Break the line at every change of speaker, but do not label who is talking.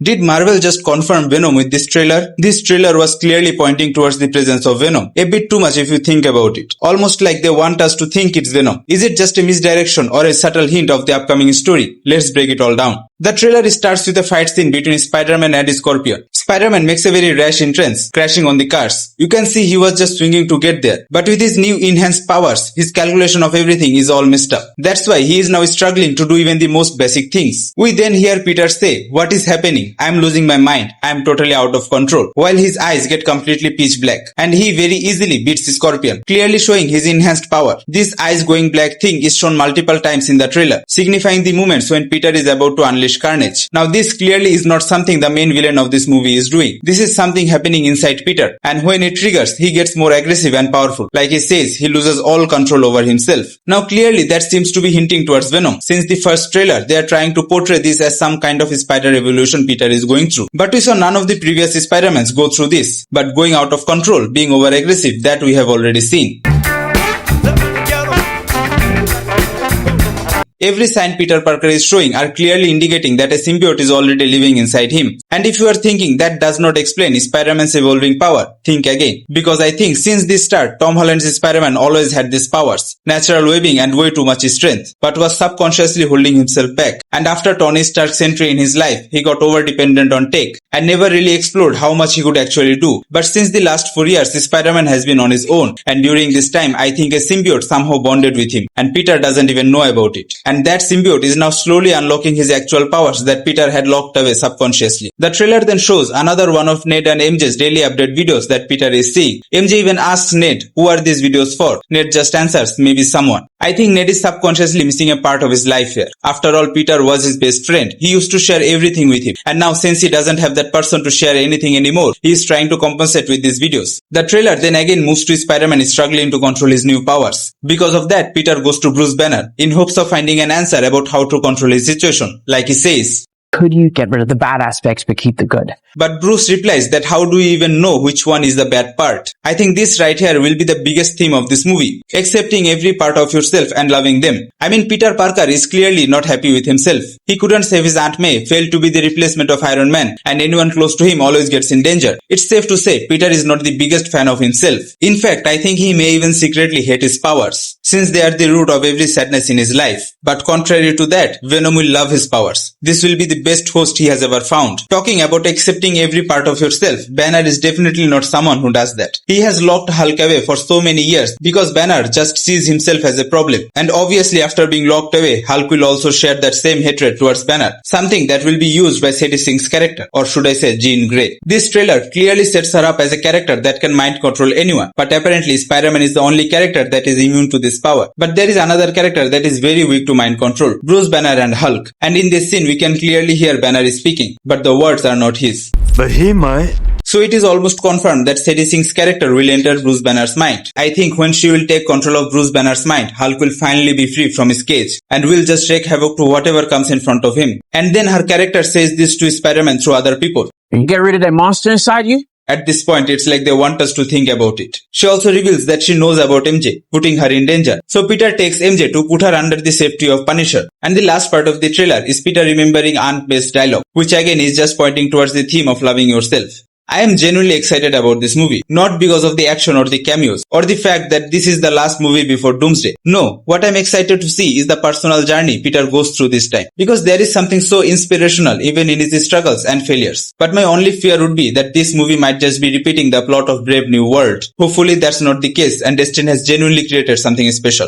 Did Marvel just confirm Venom with this trailer? This trailer was clearly pointing towards the presence of Venom. A bit too much if you think about it. Almost like they want us to think it's Venom. Is it just a misdirection or a subtle hint of the upcoming story? Let's break it all down. The trailer starts with a fight scene between Spider-Man and Scorpion. Spider-Man makes a very rash entrance, crashing on the cars. You can see he was just swinging to get there. But with his new enhanced powers, his calculation of everything is all messed up. That's why he is now struggling to do even the most basic things. We then hear Peter say, "What is happening? I'm losing my mind. I'm totally out of control." While his eyes get completely pitch black. And he very easily beats Scorpion, clearly showing his enhanced power. This eyes going black thing is shown multiple times in the trailer, signifying the moments when Peter is about to unleash carnage. Now this clearly is not something the main villain of this movie is doing. This is something happening inside Peter, and when it triggers, he gets more aggressive and powerful. Like he says, he loses all control over himself. Now clearly that seems to be hinting towards Venom. Since the first trailer, they are trying to portray this as some kind of spider evolution Peter is going through. But we saw none of the previous Spider-Mans go through this. But going out of control, being over aggressive, that we have already seen. Every sign Peter Parker is showing are clearly indicating that a symbiote is already living inside him. And if you are thinking that does not explain Spider-Man's evolving power, think again. Because I think since the start, Tom Holland's Spider-Man always had these powers, natural webbing and way too much strength, but was subconsciously holding himself back. And after Tony Stark's entry in his life, he got over-dependent on tech and never really explored how much he could actually do. But since the last 4 years, Spider-Man has been on his own, and during this time, I think a symbiote somehow bonded with him, and Peter doesn't even know about it. And that symbiote is now slowly unlocking his actual powers that Peter had locked away subconsciously. The trailer then shows another one of Ned and MJ's daily update videos that Peter is seeing. MJ even asks Ned, "Who are these videos for?" Ned just answers, "Maybe someone." I think Ned is subconsciously missing a part of his life here. After all, Peter was his best friend. He used to share everything with him. And now since he doesn't have that person to share anything anymore, he is trying to compensate with these videos. The trailer then again moves to Spider-Man struggling to control his new powers. Because of that, Peter goes to Bruce Banner in hopes of finding an answer about how to control his situation. Like he says,
"Could you get rid of the bad aspects but keep the good?"
But Bruce replies that how do you even know which one is the bad part? I think this right here will be the biggest theme of this movie. Accepting every part of yourself and loving them. I mean, Peter Parker is clearly not happy with himself. He couldn't save his Aunt May, failed to be the replacement of Iron Man, and anyone close to him always gets in danger. It's safe to say Peter is not the biggest fan of himself. In fact, I think he may even secretly hate his powers, since they are the root of every sadness in his life. But contrary to that, Venom will love his powers. This will be the best host he has ever found. Talking about accepting every part of yourself, Banner is definitely not someone who does that. He has locked Hulk away for so many years because Banner just sees himself as a problem. And obviously after being locked away, Hulk will also share that same hatred towards Banner, something that will be used by Sadie Sink's character, or should I say Jean Grey. This trailer clearly sets her up as a character that can mind control anyone, but apparently Spider-Man is the only character that is immune to this power. But there is another character that is very weak to mind control, Bruce Banner and Hulk. And in this scene we can clearly hear Banner is speaking, but the words are not his.
But he might.
So it is almost confirmed that Sadie Sink's character will enter Bruce Banner's mind. I think when she will take control of Bruce Banner's mind, Hulk will finally be free from his cage and will just wreak havoc to whatever comes in front of him. And then her character says this to Spider-Man through other people.
"You get rid of that monster inside you?"
At this point, it's like they want us to think about it. She also reveals that she knows about MJ, putting her in danger. So Peter takes MJ to put her under the safety of Punisher. And the last part of the trailer is Peter remembering Aunt May's dialogue, which again is just pointing towards the theme of loving yourself. I am genuinely excited about this movie, not because of the action or the cameos, or the fact that this is the last movie before Doomsday. No, what I'm excited to see is the personal journey Peter goes through this time, because there is something so inspirational even in his struggles and failures. But my only fear would be that this movie might just be repeating the plot of Brave New World. Hopefully that's not the case and Destin has genuinely created something special.